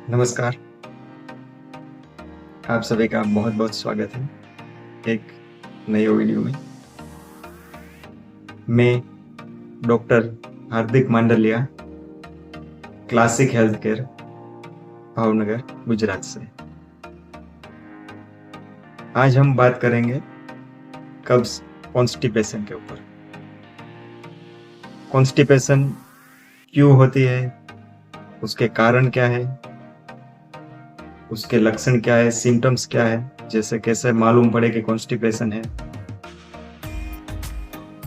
नमस्कार, आप सभी का बहुत-बहुत स्वागत है एक नए वीडियो में। मैं doctor Hardik Mandaliya, classic health care, Bhavnagar, Gujarat से। आज हम बात करेंगे कब्ज़ कॉन्स्टिपेशन के ऊपर। कॉन्स्टिपेशन क्यों होती है? उसके कारण क्या है? उसके लक्षण क्या है? सिम्पटम्स क्या है? जैसे कैसे मालूम पड़े कि कॉन्स्टिपेशन है?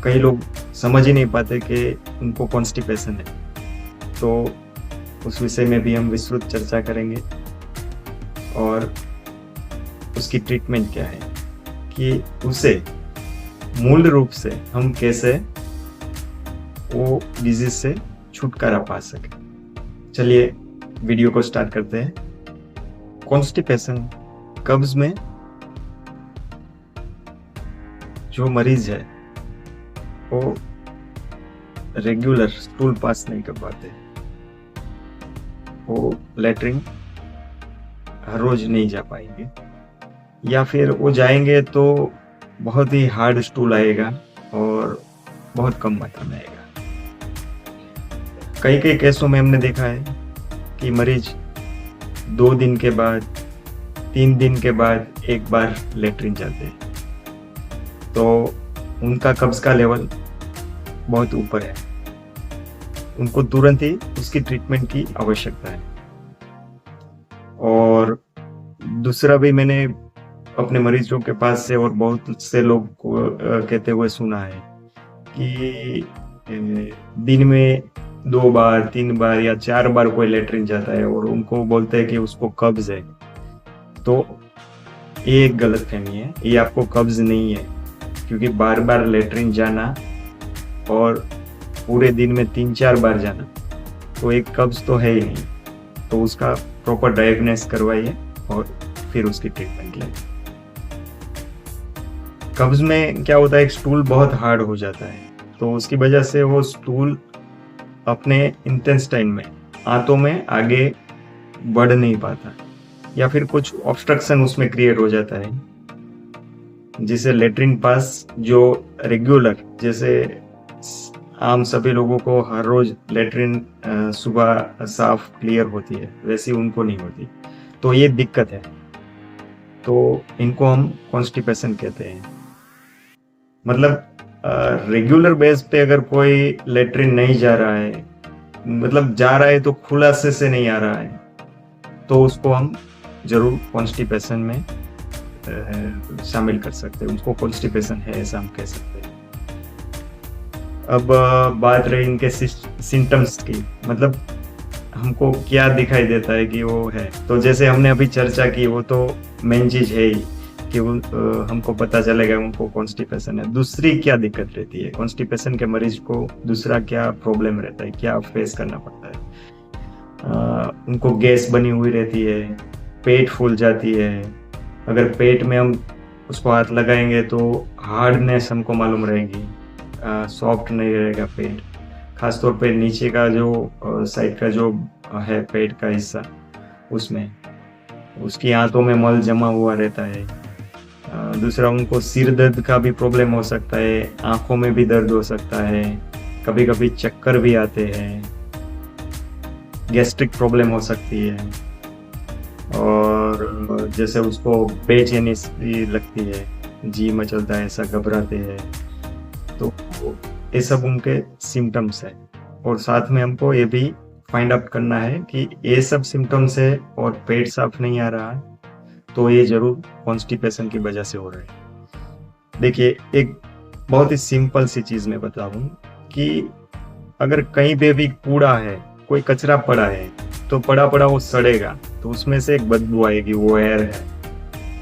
कई लोग समझ ही नहीं पाते कि उनको कॉन्स्टिपेशन है। तो उस विषय में भी हम विस्तृत चर्चा करेंगे और उसकी ट्रीटमेंट क्या है कि उसे मूल रूप से हम कैसे वो डिजीज से छुटकारा पा सके। चलिए वीडियो को स्टार्ट करते हैं। कॉन्स्टिपेशन, कब्ज में जो मरीज है वो रेगुलर स्टूल पास नहीं कर पाते, वो लेटरिन हर रोज नहीं जा पाएंगे, या फिर वो जाएंगे तो बहुत ही हार्ड स्टूल आएगा और बहुत कम मात्रा में आएगा। कई कई केसों में हमने देखा है कि मरीज 2 दिन के बाद, 3 दिन के बाद एक बार लेटरिन जाते हैं, तो उनका कब्ज का लेवल बहुत ऊपर है। उनको तुरंत ही उसकी ट्रीटमेंट की आवश्यकता है। और दूसरा भी मैंने अपने मरीजों के पास से और बहुत से लोग को कहते हुए सुना है कि दिन में 2 बार, 3 बार या 4 बार कोई लेटरिन जाता है और उनको बोलते हैं कि उसको कब्ज है। तो ये एक गलतफहमी है, ये आपको कब्ज नहीं है, क्योंकि बार बार लेटरिन जाना और पूरे दिन में 3-4 बार जाना तो एक कब्ज तो है ही नहीं। तो उसका प्रॉपर डायग्नोस करवाइए और फिर उसकी ट्रीटमेंट लें। कब्ज में क्या होता है, एक स्टूल बहुत हार्ड हो जाता है, तो उसकी वजह से वो स्टूल अपने इंटेस्टाइन में, आंतों में आगे बढ़ नहीं पाता, या फिर कुछ ऑब्स्ट्रक्शन उसमें क्रिएट हो जाता है, जिसे लेटरिन पास जो रेगुलर, जैसे आम सभी लोगों को हर रोज लेटरिन सुबह साफ क्लियर होती है, वैसी उनको नहीं होती। तो ये दिक्कत है, तो इनको हम कॉन्स्टिपेशन कहते हैं। मतलब रेगुलर बेस पे अगर कोई लेटरिन नहीं जा रहा है, मतलब जा रहा है तो खुलासे से नहीं आ रहा है, तो उसको हम जरूर कॉन्स्टिपेशन में शामिल कर सकते हैं। उसको कॉन्स्टिपेशन है ऐसा हम कह सकते हैं। अब बात रही इनके सिम्टम्स की, मतलब हमको क्या दिखाई देता है कि वो है। तो जैसे हमने अभी चर्चा की, वो तो मेन चीज है ही कि वो हमको पता चलेगा उनको कॉन्स्टिपेशन है। दूसरी क्या दिक्कत रहती है कॉन्स्टिपेशन के मरीज को, दूसरा क्या प्रॉब्लम रहता है, क्या फेस करना पड़ता है? उनको गैस बनी हुई रहती है, पेट फूल जाती है। अगर पेट में हम उसको हाथ लगाएंगे तो हार्डनेस हमको मालूम रहेगी, सॉफ्ट नहीं रहेगा पेट। खासतौर पे नीचे का जो साइड का जो है पेट का हिस्सा, उसमें उसकी आंतों में मल जमा हुआ रहता है। दूसरा, उनको सिर दर्द का भी प्रॉब्लम हो सकता है, आंखों में भी दर्द हो सकता है, कभी कभी चक्कर भी आते हैं, गैस्ट्रिक प्रॉब्लम हो सकती है, और जैसे उसको बेचैनी लगती है, जी मचलता है, ऐसा घबराते हैं। तो ये सब उनके सिम्टम्स है। और साथ में हमको ये भी फाइंड आउट करना है कि ये सब सिम्टम्स है और पेट साफ नहीं आ रहा है, तो ये जरूर कॉन्स्टिपेशन की वजह से हो रहा है। देखिए, एक बहुत ही सिंपल सी चीज मैं बताऊं कि अगर कहीं पे भी कूड़ा है, कोई कचरा पड़ा है, तो पड़ा पड़ा वो सड़ेगा, तो उसमें से एक बदबू आएगी, वो एयर है,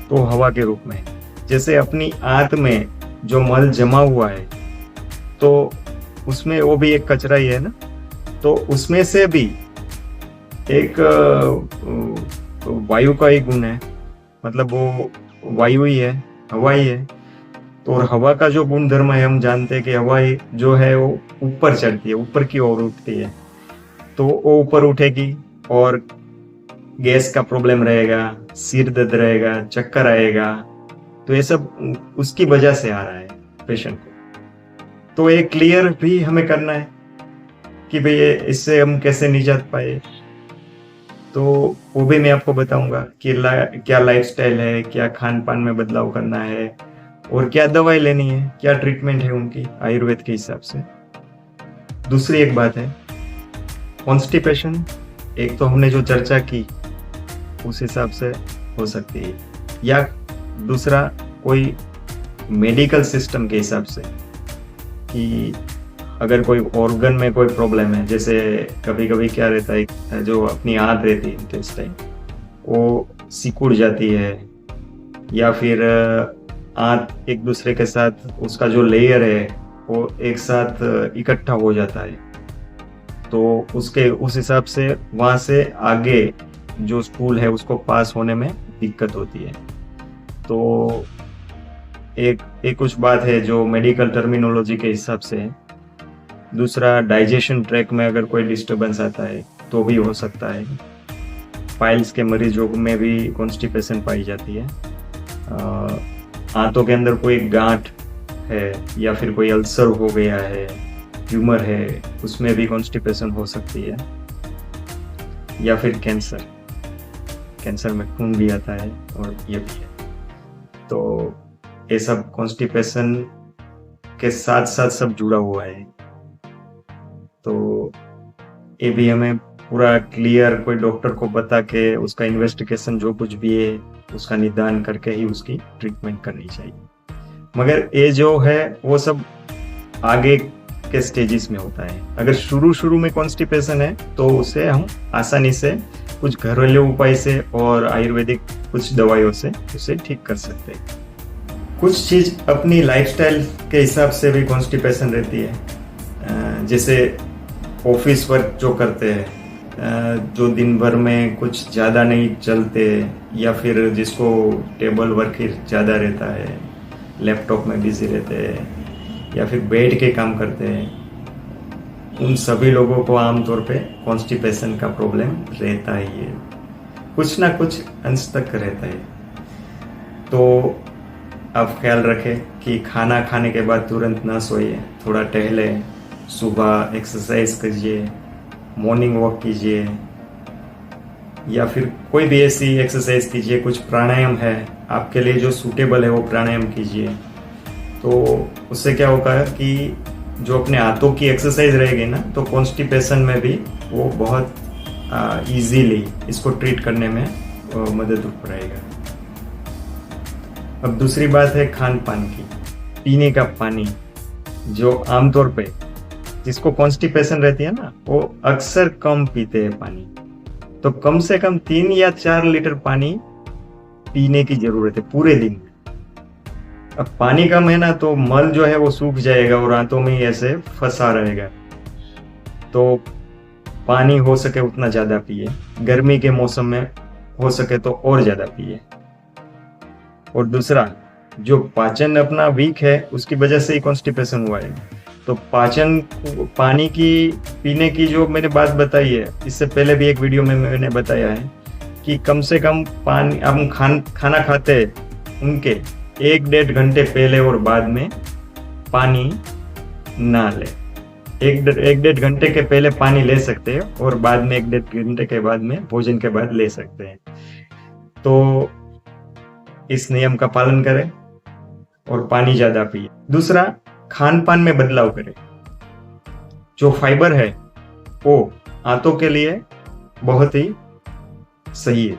तो हवा के रूप में। जैसे अपनी आंत में जो मल जमा हुआ है, तो उसमें वो भी एक कचरा ही है ना, तो उसमें से भी एक वायु का ही गुण है, मतलब वो वायु ही है, हवा ही है। तो और हवा का जो गुण धर्म है, हम जानते हैं कि हवा जो है वो ऊपर चढ़ती है, ऊपर की ओर उठती है, तो वो ऊपर उठेगी और गैस का प्रॉब्लम रहेगा, सिर दर्द रहेगा, चक्कर आएगा, तो ये सब उसकी वजह से आ रहा है पेशेंट को। तो ये क्लियर भी हमें करना है कि भाई इससे हम कैसे निजात पाए। तो वो भी मैं आपको बताऊंगा कि क्या लाइफस्टाइल है, क्या खान पान में बदलाव करना है, और क्या दवाई लेनी है, क्या ट्रीटमेंट है उनकी आयुर्वेद के हिसाब से। दूसरी एक बात है कॉन्स्टिपेशन, एक तो हमने जो चर्चा की उस हिसाब से हो सकती है, या दूसरा कोई मेडिकल सिस्टम के हिसाब से कि अगर कोई ऑर्गन में कोई प्रॉब्लम है, जैसे कभी कभी क्या रहता है, जो अपनी आंत रहती है इंटेस्टाइन वो सिकुड़ जाती है, या फिर आंत एक दूसरे के साथ उसका जो लेयर है वो एक साथ इकट्ठा हो जाता है, तो उसके उस हिसाब से वहां से आगे जो स्टूल है उसको पास होने में दिक्कत होती है। तो एक कुछ बात है जो मेडिकल टर्मिनोलॉजी के हिसाब से है। दूसरा डाइजेशन ट्रैक में अगर कोई डिस्टरबेंस आता है तो भी हो सकता है। पाइल्स के मरीजों में भी कॉन्स्टिपेशन पाई जाती है। आंतों के अंदर कोई गांठ है या फिर कोई अल्सर हो गया है, ट्यूमर है, उसमें भी कॉन्स्टिपेशन हो सकती है। या फिर कैंसर में खून भी आता है और ये भी है। तो ये सब कॉन्स्टिपेशन के साथ साथ सब जुड़ा हुआ है। तो ये भी हमें पूरा क्लियर कोई डॉक्टर को बता के उसका इन्वेस्टिगेशन जो कुछ भी है उसका निदान करके ही उसकी ट्रीटमेंट करनी चाहिए। मगर ये जो है वो सब आगे के स्टेजेस में होता है। अगर शुरू में कॉन्स्टिपेशन है तो उसे हम आसानी से कुछ घरेलू उपाय से और आयुर्वेदिक कुछ दवाइयों से उसे ठीक कर सकते हैं। कुछ चीज अपनी लाइफस्टाइल के हिसाब से भी कॉन्स्टिपेशन रहती है। जैसे ऑफिस वर्क जो करते हैं, जो दिन भर में कुछ ज़्यादा नहीं चलते, या फिर जिसको टेबल वर्क ही ज़्यादा रहता है, लैपटॉप में बिजी रहते हैं, या फिर बैठ के काम करते हैं, उन सभी लोगों को आमतौर पे कॉन्स्टिपेशन का प्रॉब्लम रहता ही है, कुछ ना कुछ अंश तक रहता है। तो आप ख्याल रखें कि खाना खाने के बाद तुरंत ना सोइए, थोड़ा टहले, सुबह एक्सरसाइज कीजिए, मॉर्निंग वॉक कीजिए, या फिर कोई भी ऐसी एक्सरसाइज कीजिए। कुछ प्राणायाम है आपके लिए जो सूटेबल है वो प्राणायाम कीजिए। तो उससे क्या होगा कि जो अपने हाथों की एक्सरसाइज रहेगी ना, तो कॉन्स्टिपेशन में भी वो बहुत इजीली इसको ट्रीट करने में मदद रहेगा। अब दूसरी बात है खान पान की। पीने का पानी, जो आमतौर पे जिसको कॉन्स्टिपेशन रहती है ना, वो अक्सर कम पीते हैं पानी। तो कम से कम 3 या 4 लीटर पानी पीने की जरूरत है पूरे दिन में। अब पानी कम है ना, तो मल जो है वो सूख जाएगा और आंतों में ही ऐसे फंसा रहेगा। तो पानी हो सके उतना ज्यादा पिए। गर्मी के मौसम में हो सके तो और ज्यादा पिए। और दूसरा, जो पाचन अपना वीक है उसकी वजह से ही कॉन्स्टिपेशन हुआ है। तो पाचन, पानी की पीने की जो मैंने बात बताई है, इससे पहले भी एक वीडियो में मैंने बताया है कि कम से कम पानी, हम खाना खाते हैं उनके 1-1.5 घंटे पहले और बाद में पानी ना ले। 1-1.5 घंटे के पहले पानी ले सकते हैं और बाद में 1-1.5 घंटे के बाद में भोजन के बाद ले सकते हैं। तो इस नियम का पालन करें और पानी ज्यादा पिए। दूसरा, खान पान में बदलाव करें। जो फाइबर है वो आंतों के लिए बहुत ही सही है।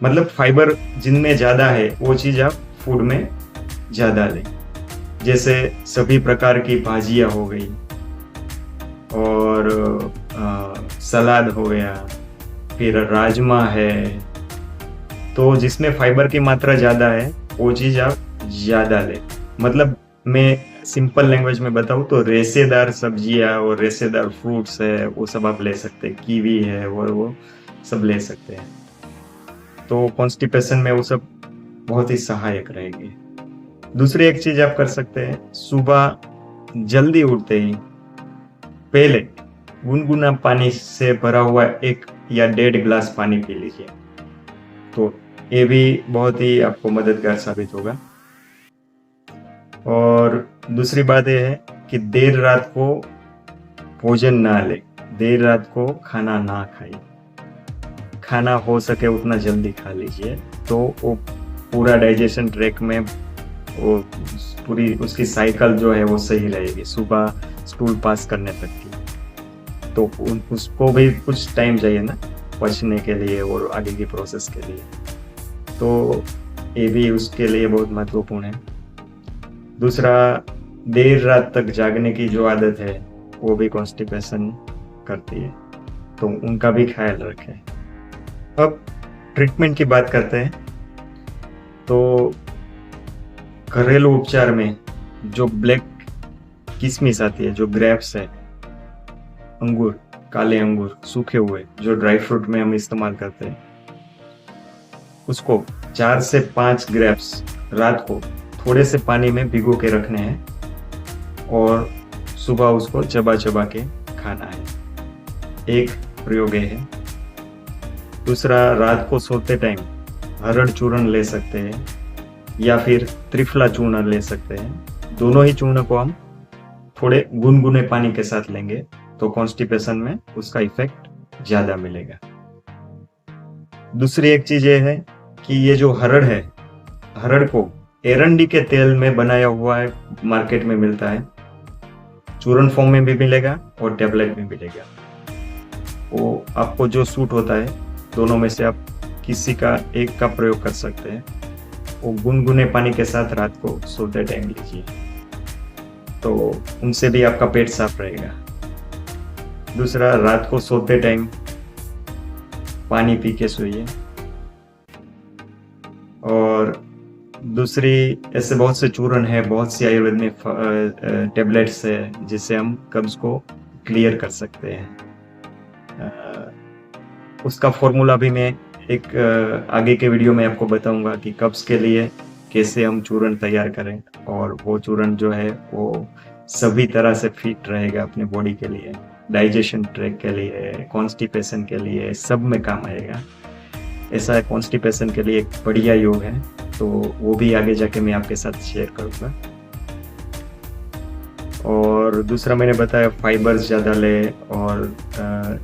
मतलब फाइबर जिनमें ज्यादा है वो चीज आप फूड में ज्यादा लें। जैसे सभी प्रकार की भाजियां हो गई, और सलाद हो गया, फिर राजमा है। तो जिसमें फाइबर की मात्रा ज्यादा है वो चीज आप ज्यादा लें। मतलब मैं सिंपल लैंग्वेज में बताऊं तो रेशेदार सब्जियां और रेशेदार फ्रूट्स है वो सब आप ले सकते हैं। कीवी है वो सब ले सकते हैं। तो कॉन्स्टिपेशन में वो सब बहुत ही सहायक रहेगी। दूसरी एक चीज आप कर सकते हैं, सुबह जल्दी उठते ही पहले गुनगुना पानी से भरा हुआ एक या 1.5 ग्लास पानी पी लीजिए। तो ये भी बहुत ही आपको मददगार साबित होगा। और दूसरी बात ये है कि देर रात को भोजन ना लें, देर रात को खाना ना खाइए। खाना हो सके उतना जल्दी खा लीजिए, तो वो पूरा डाइजेशन ट्रैक में वो पूरी उसकी साइकिल जो है वो सही रहेगी सुबह स्टूल पास करने तक की। तो उसको भी कुछ टाइम चाहिए ना पचने के लिए और आगे की प्रोसेस के लिए, तो ये भी उसके लिए बहुत महत्वपूर्ण है। दूसरा, देर रात तक जागने की जो आदत है वो भी कॉन्स्टिपेशन करती है, तो उनका भी ख्याल रखें। अब ट्रीटमेंट की बात करते हैं। तो घरेलू उपचार में जो ब्लैक किशमिश आती है, जो ग्रेप्स है, अंगूर, काले अंगूर सूखे हुए जो ड्राई फ्रूट में हम इस्तेमाल करते हैं, उसको 4 से 5 ग्रेप्स रात को थोड़े से पानी में भिगो के रखने हैं और सुबह उसको चबा चबा के खाना है। एक प्रयोग है। दूसरा, रात को सोते टाइम हरड़ चूर्ण ले सकते हैं या फिर त्रिफला चूर्ण ले सकते हैं। दोनों ही चूर्ण को हम थोड़े गुनगुने पानी के साथ लेंगे तो कॉन्स्टिपेशन में उसका इफेक्ट ज्यादा मिलेगा। दूसरी एक चीज ये है कि ये जो हरड़ है, हरड़ को एरंडी के तेल में बनाया हुआ है, मार्केट में मिलता है, चूर्ण फॉर्म में भी मिलेगा और टेबलेट में मिलेगा। वो आपको जो सूट होता है दोनों में से आप किसी का एक का प्रयोग कर सकते हैं। वो गुनगुने पानी के साथ रात को सोते टाइम लीजिए, तो उनसे भी आपका पेट साफ रहेगा। दूसरा, रात को सोते टाइम पानी पी के सोइए। और दूसरी, ऐसे बहुत से चूर्ण है, बहुत सी आयुर्वेद में टेबलेट्स है जिससे हम कब्ज को क्लियर कर सकते हैं। उसका फॉर्मूला भी मैं एक आगे के वीडियो में आपको बताऊंगा कि कब्ज के लिए कैसे हम चूर्ण तैयार करें, और वो चूर्ण जो है वो सभी तरह से फिट रहेगा अपने बॉडी के लिए, डाइजेशन ट्रैक के लिए, कॉन्स्टिपेशन के लिए, सब में काम आएगा। ऐसा कॉन्स्टिपेशन के लिए एक बढ़िया योग है, तो वो भी आगे जाके मैं आपके साथ शेयर करूँगा। और दूसरा मैंने बताया फाइबर्स ज़्यादा ले, और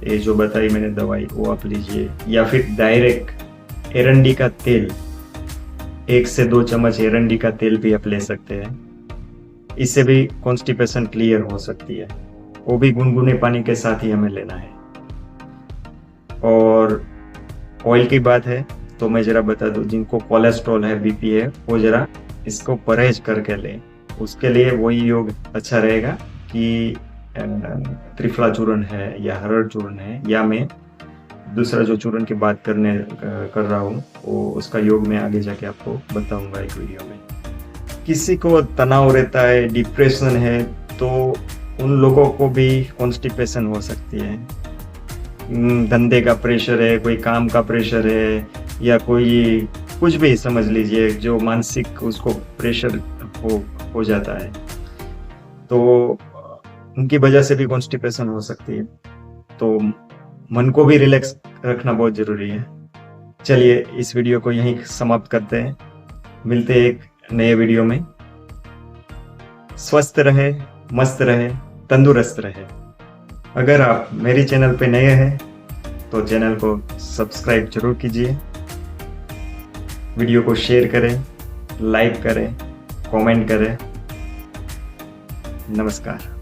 ये जो बताई मैंने दवाई वो आप लीजिए, या फिर डायरेक्ट एरंडी का तेल, 1 से 2 चम्मच एरंडी का तेल भी आप ले सकते हैं। इससे भी कॉन्स्टिपेशन क्लियर हो सकती है। वो भी गुनगुने पानी के साथ ही हमें लेना है। और ऑयल की बात है तो मैं जरा बता दूं, जिनको कोलेस्ट्रॉल है, बीपी है, वो जरा इसको परहेज करके लें। उसके लिए वही योग अच्छा रहेगा कि त्रिफला चूर्ण है या हरड़ चूर्ण है, या मैं दूसरा जो चूर्ण की बात कर रहा हूँ वो उसका योग मैं आगे जाके आपको बताऊंगा एक वीडियो में। किसी को तनाव रहता है, डिप्रेशन है, तो उन लोगों को भी कॉन्स्टिपेशन हो सकती है। धंधे का प्रेशर है, कोई काम का प्रेशर है, या कोई कुछ भी समझ लीजिए जो मानसिक उसको प्रेशर हो जाता है, तो उनकी वजह से भी कॉन्स्टिपेशन हो सकती है। तो मन को भी रिलैक्स रखना बहुत जरूरी है। चलिए इस वीडियो को यहीं समाप्त करते हैं, मिलते हैं एक नए वीडियो में। स्वस्थ रहे, मस्त रहे, तंदुरुस्त रहे। अगर आप मेरी चैनल पे नए हैं तो चैनल को सब्सक्राइब जरूर कीजिए, वीडियो को शेयर करें, लाइक करें, कमेंट करें। नमस्कार।